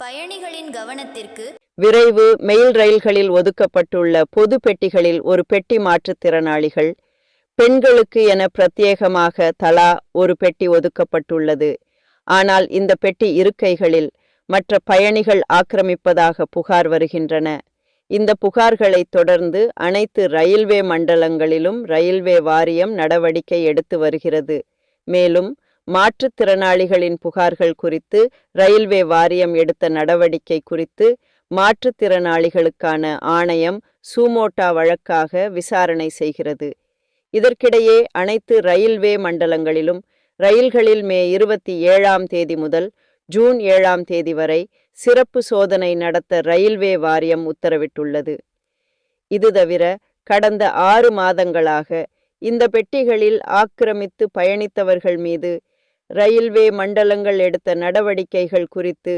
பயணிகளின் கவனத்திற்கு விரைவு மெயில் ரயில்களில் ஒதுக்கப்பட்டுள்ள பொது பெட்டிகளில் ஒரு பெட்டி மாற்றுத்திறனாளிகள் பெண்களுக்கு என பிரத்யேகமாக தலா ஒரு பெட்டி ஒதுக்கப்பட்டுள்ளது. ஆனால் இந்த பெட்டி இருக்கைகளில் மற்ற பயணிகள் ஆக்கிரமிப்பதாக புகார் வருகின்றன. இந்த புகார்களை தொடர்ந்து அனைத்து ரயில்வே மண்டலங்களிலும் ரயில்வே வாரியம் நடவடிக்கை எடுத்து வருகிறது. மேலும் மாற்றுத்திறனாளிகளின் புகார்கள் குறித்து ரயில்வே வாரியம் எடுத்த நடவடிக்கை குறித்து மாற்றுத்திறனாளிகளுக்கான ஆணையம் சூமோட்டா வழக்காக விசாரணை செய்கிறது. இதற்கிடையே அனைத்து ரயில்வே மண்டலங்களிலும் ரயில்களில் மே 27ஆம் தேதி முதல் ஜூன் 7ஆம் தேதி வரை சிறப்பு சோதனை நடத்த ரயில்வே வாரியம் உத்தரவிட்டுள்ளது. இது தவிர கடந்த 6 மாதங்களாக இந்த பெட்டிகளில் ஆக்கிரமித்து பயணித்தவர்கள் மீது ரயில்வே மண்டலங்கள் எடுத்த நடவடிக்கைகள் குறித்து